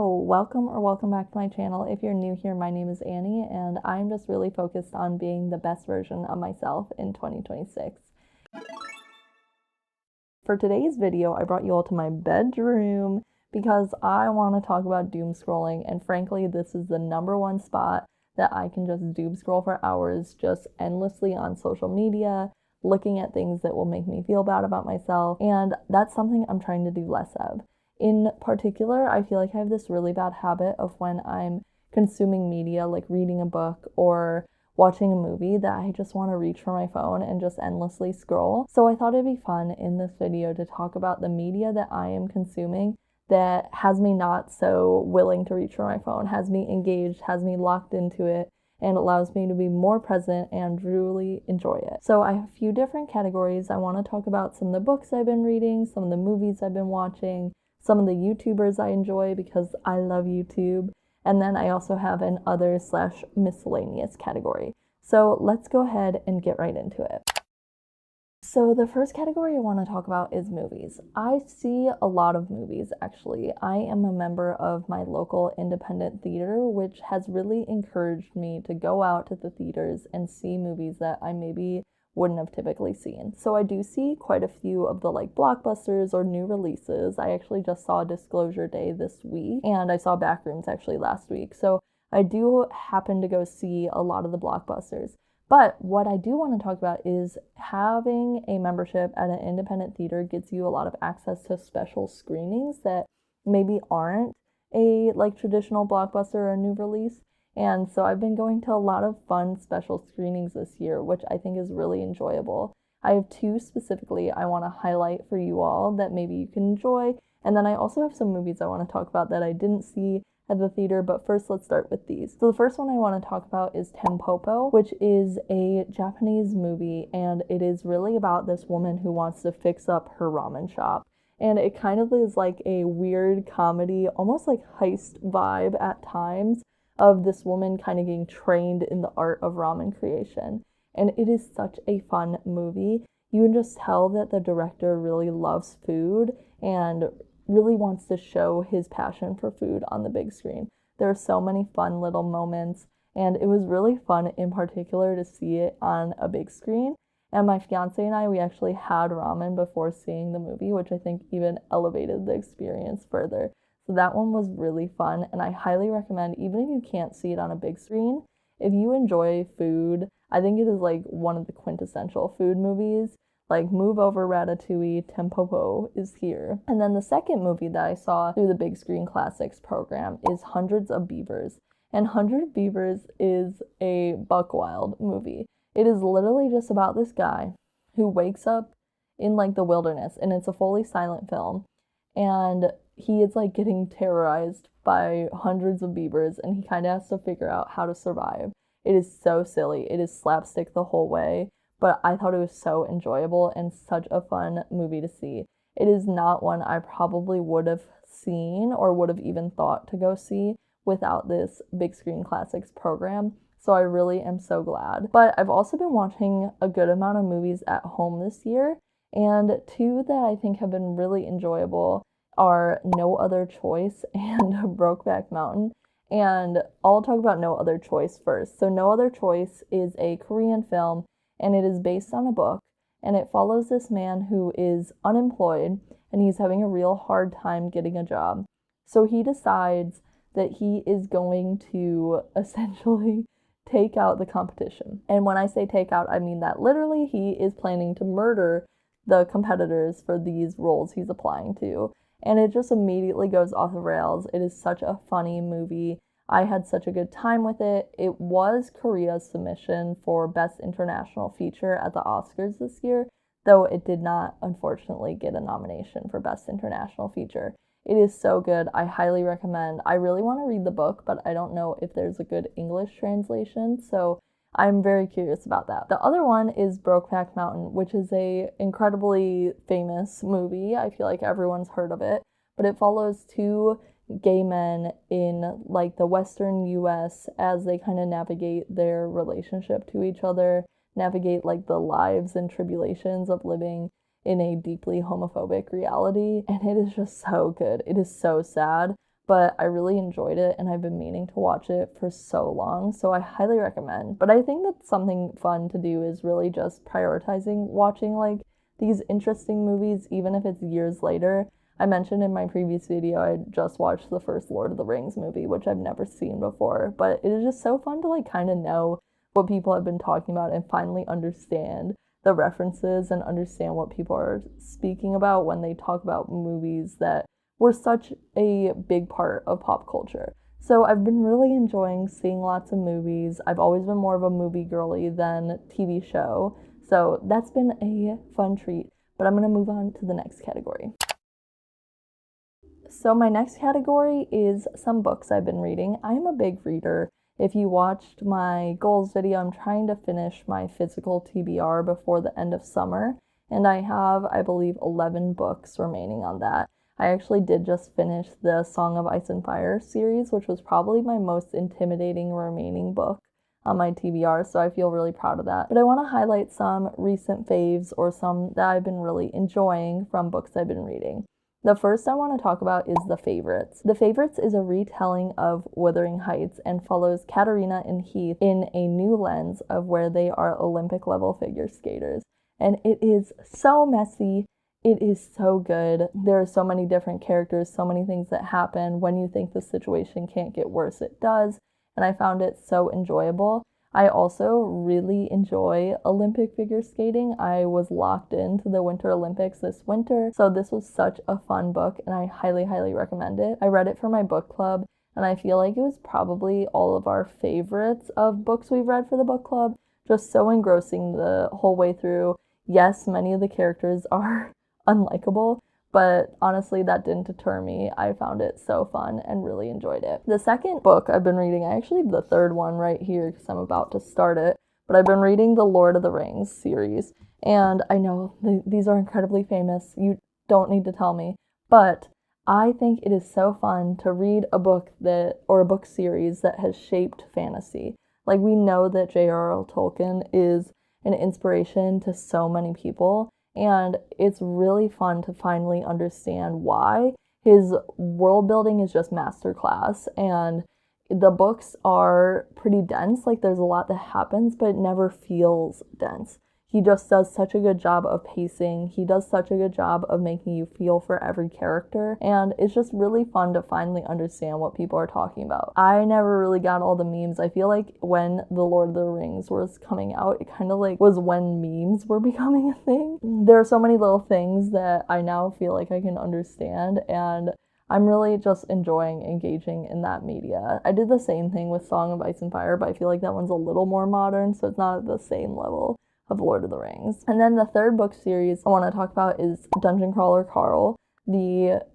Hello, welcome back to my channel. If you're new here, my name is Annie, and I'm just really focused on being the best version of myself in 2026. For today's video, I brought you all to my bedroom because I want to talk about doom scrolling, and frankly, this is the #1 spot that I can just doom scroll for hours, just endlessly on social media, looking at things that will make me feel bad about myself, and that's something I'm trying to do less of. In particular, I feel like I have this really bad habit of when I'm consuming media, like reading a book or watching a movie, that I just want to reach for my phone and just endlessly scroll. So I thought it'd be fun in this video to talk about the media that I am consuming that has me not so willing to reach for my phone, has me engaged, has me locked into it, and allows me to be more present and truly enjoy it. So I have a few different categories. I want to talk about some of the books I've been reading, some of the movies I've been watching, some of the YouTubers I enjoy because I love YouTube, and then I also have an other/miscellaneous category. So let's go ahead and get right into it. So the first category I want to talk about is movies. I see a lot of movies, actually. I am a member of my local independent theater, which has really encouraged me to go out to the theaters and see movies that I maybe wouldn't have typically seen. So I do see quite a few of the blockbusters or new releases. I actually just saw Disclosure Day this week, and I saw Backrooms actually last week. So I do happen to go see a lot of the blockbusters. But what I do want to talk about is having a membership at an independent theater gets you a lot of access to special screenings that maybe aren't a traditional blockbuster or a new release. And so I've been going to a lot of fun special screenings this year, which I think is really enjoyable. I have two specifically I want to highlight for you all that maybe you can enjoy. And then I also have some movies I want to talk about that I didn't see at the theater, but first let's start with these. So the first one I want to talk about is Tampopo, which is a Japanese movie, and it is really about this woman who wants to fix up her ramen shop. And it kind of is like a weird comedy, almost like heist vibe at times, of this woman kind of getting trained in the art of ramen creation. And it is such a fun movie. You can just tell that the director really loves food and really wants to show his passion for food on the big screen. There are so many fun little moments, and it was really fun in particular to see it on a big screen. And my fiance and I, we actually had ramen before seeing the movie, which I think even elevated the experience further. So that one was really fun, and I highly recommend, even if you can't see it on a big screen, if you enjoy food, I think it is one of the quintessential food movies. Move over Ratatouille, Tampopo is here. And then the second movie that I saw through the Big Screen Classics program is Hundreds of Beavers. And Hundred of Beavers is a buck wild movie. It is literally just about this guy who wakes up in the wilderness, and it's a fully silent film. And he is getting terrorized by hundreds of beavers, and he kind of has to figure out how to survive. It is so silly. It is slapstick the whole way, but I thought it was so enjoyable and such a fun movie to see. It is not one I probably would have seen or would have even thought to go see without this Big Screen Classics program, so I really am so glad. But I've also been watching a good amount of movies at home this year, and two that I think have been really enjoyable are No Other Choice and Brokeback Mountain. And I'll talk about No Other Choice first. So No Other Choice is a Korean film, and it is based on a book, and it follows this man who is unemployed, and he's having a real hard time getting a job. So he decides that he is going to essentially take out the competition. And when I say take out, I mean that literally he is planning to murder the competitors for these roles he's applying to. And it just immediately goes off the rails. It is such a funny movie. I had such a good time with it. It was Korea's submission for Best International Feature at the Oscars this year, though it did not, unfortunately, get a nomination for Best International Feature. It is so good. I highly recommend. I really want to read the book, but I don't know if there's a good English translation, so I'm very curious about that. The other one is Brokeback Mountain, which is a incredibly famous movie. I feel like everyone's heard of it, but it follows two gay men in the Western US as they kind of navigate their relationship to each other, navigate the lives and tribulations of living in a deeply homophobic reality. And it is just so good. It is so sad, but I really enjoyed it and I've been meaning to watch it for so long, so I highly recommend. But I think that something fun to do is really just prioritizing watching like these interesting movies, even if it's years later. I mentioned in my previous video I just watched the first Lord of the Rings movie, which I've never seen before, but it is just so fun to like kind of know what people have been talking about and finally understand the references and understand what people are speaking about when they talk about movies that were such a big part of pop culture. So I've been really enjoying seeing lots of movies. I've always been more of a movie girly than TV show, so that's been a fun treat. But I'm going to move on to the next category. So my next category is some books I've been reading. I'm a big reader. If you watched my goals video, I'm trying to finish my physical TBR before the end of summer, and I have, I believe, 11 books remaining on that. I actually did just finish the Song of Ice and Fire series, which was probably my most intimidating remaining book on my TBR, so I feel really proud of that. But I want to highlight some recent faves or some that I've been really enjoying from books I've been reading. The first I want to talk about is The Favorites. The Favorites is a retelling of Wuthering Heights and follows Katarina and Heath in a new lens of where they are Olympic level figure skaters. And it is so messy. It is so good. There are so many different characters, so many things that happen. When you think the situation can't get worse, it does. And I found it so enjoyable. I also really enjoy Olympic figure skating. I was locked into the Winter Olympics this winter, so this was such a fun book and I highly, highly recommend it. I read it for my book club and I feel like it was probably all of our favorites of books we've read for the book club. Just so engrossing the whole way through. Yes, many of the characters are unlikable, but honestly, that didn't deter me. I found it so fun and really enjoyed it. The second book I've been reading, actually the third one right here because I'm about to start it, but I've been reading the Lord of the Rings series. And I know these are incredibly famous. You don't need to tell me, but I think it is so fun to read a book or a book series that has shaped fantasy. Like, we know that J.R.R. Tolkien is an inspiration to so many people, and it's really fun to finally understand why. His world building is just masterclass, and the books are pretty dense. Like, there's a lot that happens, but it never feels dense. He just does such a good job of pacing. He does such a good job of making you feel for every character. And it's just really fun to finally understand what people are talking about. I never really got all the memes. I feel like when The Lord of the Rings was coming out, it kind of like was when memes were becoming a thing. There are so many little things that I now feel like I can understand, and I'm really just enjoying engaging in that media. I did the same thing with Song of Ice and Fire, but I feel like that one's a little more modern, so it's not at the same level of Lord of the Rings. And then the third book series I want to talk about is Dungeon Crawler Carl. The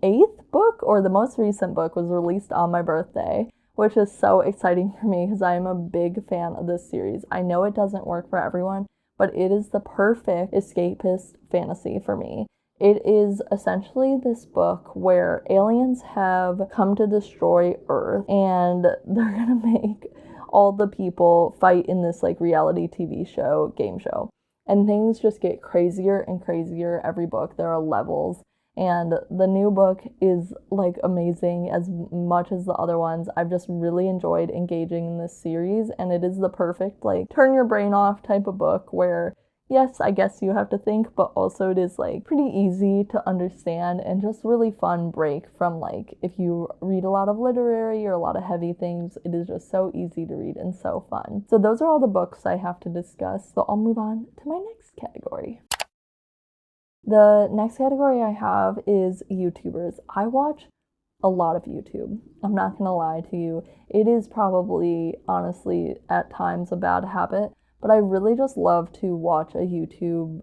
8th book, or the most recent book, was released on my birthday, which is so exciting for me because I am a big fan of this series. I know it doesn't work for everyone, but it is the perfect escapist fantasy for me. It is essentially this book where aliens have come to destroy Earth, and they're gonna make all the people fight in this like reality TV show, game show. And things just get crazier and crazier every book. There are levels. And the new book is like amazing as much as the other ones. I've just really enjoyed engaging in this series, and it is the perfect like turn your brain off type of book where, yes, I guess you have to think, but also it is like pretty easy to understand and just really fun break from like if you read a lot of literary or a lot of heavy things. It is just so easy to read and so fun. So those are all the books I have to discuss. So I'll move on to my next category. The next category I have is YouTubers. I watch a lot of YouTube. I'm not gonna lie to you. It is probably, honestly, at times a bad habit, but I really just love to watch a YouTube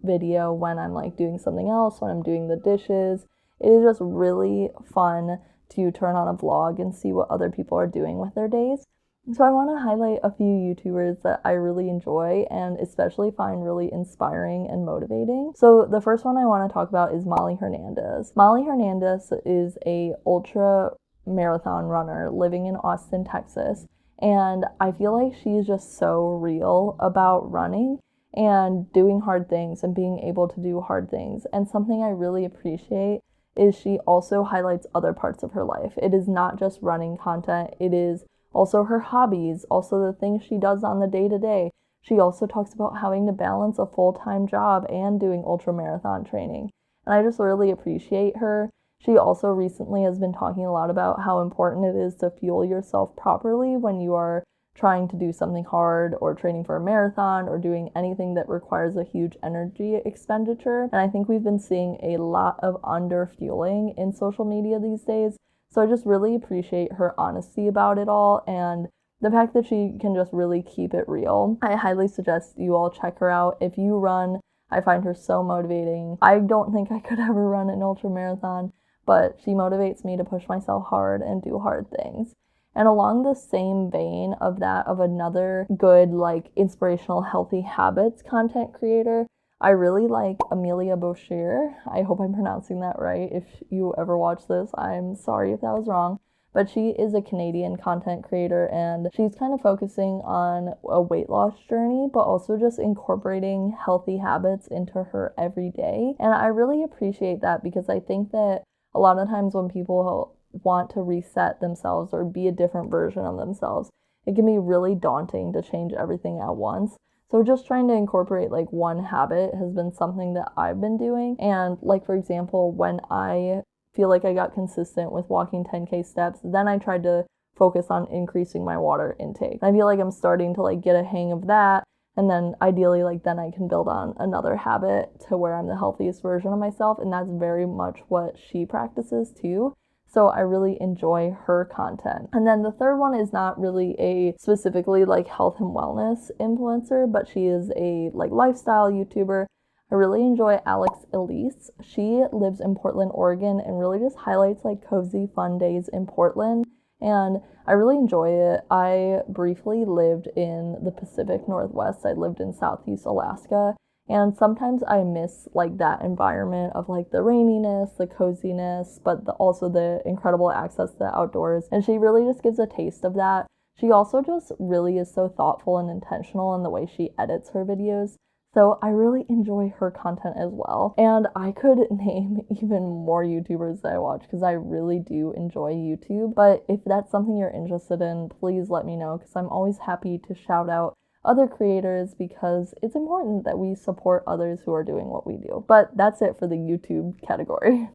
video when I'm like doing something else, when I'm doing the dishes. It is just really fun to turn on a vlog and see what other people are doing with their days. So I want to highlight a few YouTubers that I really enjoy and especially find really inspiring and motivating. So the first one I want to talk about is Molly Hernandez. Molly Hernandez is a ultra marathon runner living in Austin, Texas. And I feel like she's just so real about running and doing hard things and being able to do hard things. And something I really appreciate is she also highlights other parts of her life. It is not just running content, it is also her hobbies, also the things she does on the day-to-day. She also talks about having to balance a full-time job and doing ultramarathon training. And I just really appreciate her. She also recently has been talking a lot about how important it is to fuel yourself properly when you are trying to do something hard or training for a marathon or doing anything that requires a huge energy expenditure. And I think we've been seeing a lot of under-fueling in social media these days. So I just really appreciate her honesty about it all and the fact that she can just really keep it real. I highly suggest you all check her out. If you run, I find her so motivating. I don't think I could ever run an ultramarathon, but she motivates me to push myself hard and do hard things. And along the same vein of that, of another good, like, inspirational, healthy habits content creator, I really like Amelia Boucher. I hope I'm pronouncing that right. If you ever watch this, I'm sorry if that was wrong. But she is a Canadian content creator, and she's kind of focusing on a weight loss journey, but also just incorporating healthy habits into her every day. And I really appreciate that because I think that a lot of times when people want to reset themselves or be a different version of themselves, it can be really daunting to change everything at once. So just trying to incorporate like one habit has been something that I've been doing. And like, for example, when I feel like I got consistent with walking 10K steps, then I tried to focus on increasing my water intake. I feel like I'm starting to like get a hang of that. And then ideally, like, then I can build on another habit to where I'm the healthiest version of myself. And that's very much what she practices too. So I really enjoy her content. And then the third one is not really a specifically like health and wellness influencer, but she is a like lifestyle YouTuber. I really enjoy Alex Elise. She lives in Portland, Oregon, and really just highlights like cozy fun days in Portland. And I really enjoy it. I briefly lived in the Pacific Northwest. I lived in Southeast Alaska. And sometimes I miss like that environment of like the raininess, the coziness, but also the incredible access to the outdoors. And she really just gives a taste of that. She also just really is so thoughtful and intentional in the way she edits her videos. So I really enjoy her content as well. And I could name even more YouTubers that I watch because I really do enjoy YouTube. But if that's something you're interested in, please let me know because I'm always happy to shout out other creators because it's important that we support others who are doing what we do. But that's it for the YouTube category.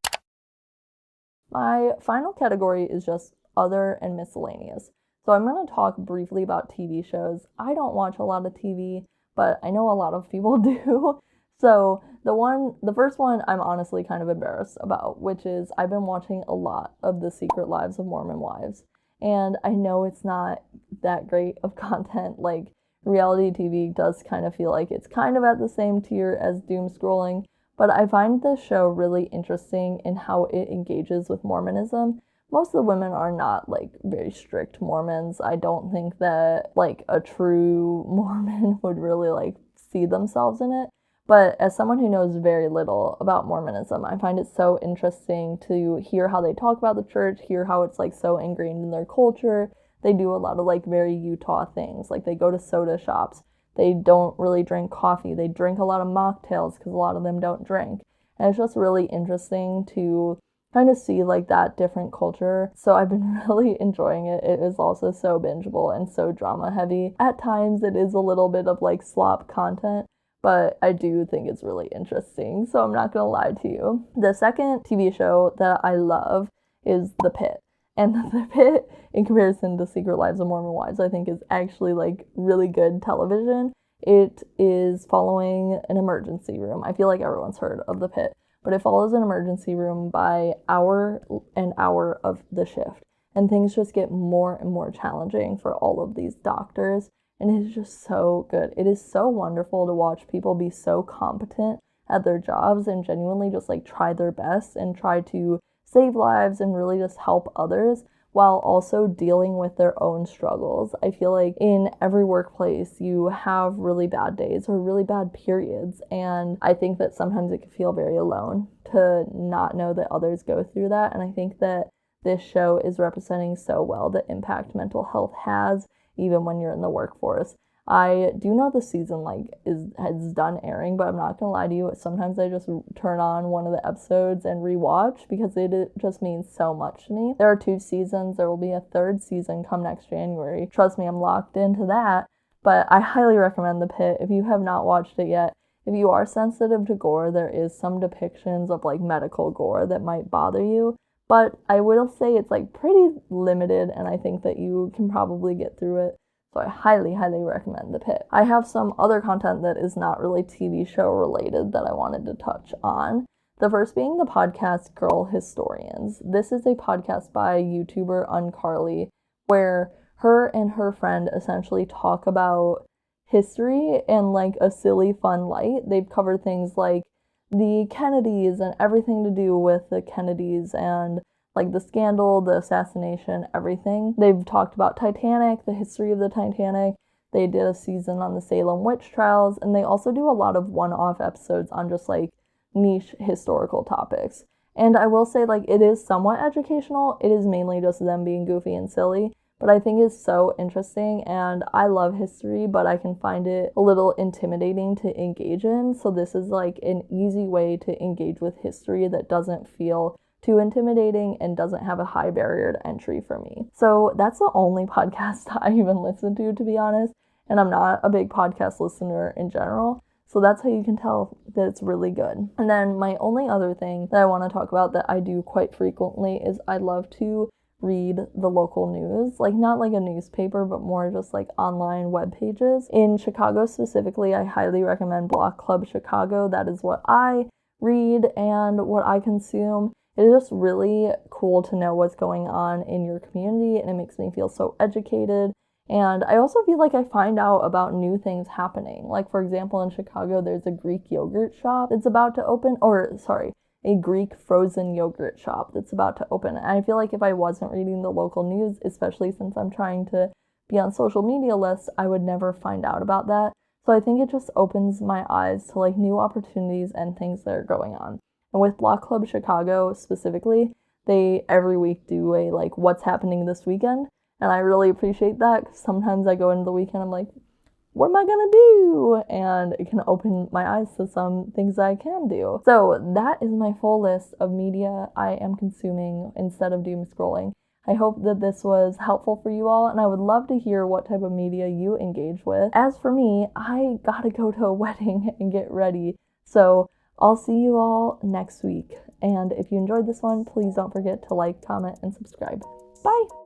My final category is just other and miscellaneous. So I'm going to talk briefly about TV shows. I don't watch a lot of TV, but I know a lot of people do. So the first one I'm honestly kind of embarrassed about, which is I've been watching a lot of The Secret Lives of Mormon Wives. And I know it's not that great of content. Like, reality TV does kind of feel like it's kind of at the same tier as doom scrolling, but I find this show really interesting in how it engages with Mormonism. Most of the women are not like very strict Mormons. I don't think that like a true Mormon would really like see themselves in it. But as someone who knows very little about Mormonism, I find it so interesting to hear how they talk about the church, hear how it's like so ingrained in their culture. They do a lot of like very Utah things, like they go to soda shops. They don't really drink coffee. They drink a lot of mocktails because a lot of them don't drink. And it's just really interesting to kind of see like that different culture. So I've been really enjoying it. It is also so bingeable and so drama heavy. At times it is a little bit of like slop content, but I do think it's really interesting. So I'm not gonna lie to you. The second TV show that I love is The Pitt. And The Pitt, in comparison to Secret Lives of Mormon Wives, I think is actually like really good television. It is following an emergency room. I feel like everyone's heard of The Pitt, but it follows an emergency room by hour and hour of the shift. And things just get more and more challenging for all of these doctors. And it is just so good. It is so wonderful to watch people be so competent at their jobs and genuinely just like try their best and try to save lives and really just help others while also dealing with their own struggles. I feel like in every workplace you have really bad days or really bad periods, and I think that sometimes it can feel very alone to not know that others go through that. And I think that this show is representing so well the impact mental health has even when you're in the workforce. I do know the season has done airing, but I'm not gonna lie to you, sometimes I just turn on one of the episodes and rewatch because it just means so much to me. There are 2 seasons. There will be a 3rd season come next January. Trust me, I'm locked into that. But I highly recommend The Pitt if you have not watched it yet. If you are sensitive to gore, there is some depictions of medical gore that might bother you. But I will say it's pretty limited, and I think that you can probably get through it. So I highly, highly recommend The Pitt. I have some other content that is not really TV show related that I wanted to touch on. The first being the podcast Girl Historians. This is a podcast by YouTuber Uncarly where her and her friend essentially talk about history in a silly, fun light. They've covered things like the Kennedys and everything to do with the Kennedys and the scandal, the assassination, everything. They've talked about Titanic, the history of the Titanic. They did a season on the Salem witch trials, and they also do a lot of one-off episodes on just niche historical topics. And I will say it is somewhat educational. It is mainly just them being goofy and silly, but I think it's so interesting, and I love history, but I can find it a little intimidating to engage in. So this is an easy way to engage with history that doesn't feel too intimidating and doesn't have a high barrier to entry for me. So that's the only podcast I even listen to be honest. And I'm not a big podcast listener in general. So that's how you can tell that it's really good. And then my only other thing that I want to talk about that I do quite frequently is I love to read the local news, not a newspaper, but more just online web pages. In Chicago specifically, I highly recommend Block Club Chicago. That is what I read and what I consume. It is just really cool to know what's going on in your community, and it makes me feel so educated. And I also feel I find out about new things happening. For example, in Chicago, there's a Greek yogurt shop that's about to open, a Greek frozen yogurt shop that's about to open. And I feel if I wasn't reading the local news, especially since I'm trying to be on social media lists, I would never find out about that. So I think it just opens my eyes to new opportunities and things that are going on. And with Block Club Chicago specifically, they every week do a what's happening this weekend. And I really appreciate that because sometimes I go into the weekend, I'm what am I gonna do? And it can open my eyes to some things I can do. So that is my full list of media I am consuming instead of doom scrolling. I hope that this was helpful for you all, and I would love to hear what type of media you engage with. As for me, I gotta go to a wedding and get ready. So I'll see you all next week. And if you enjoyed this one, please don't forget to comment, and subscribe. Bye!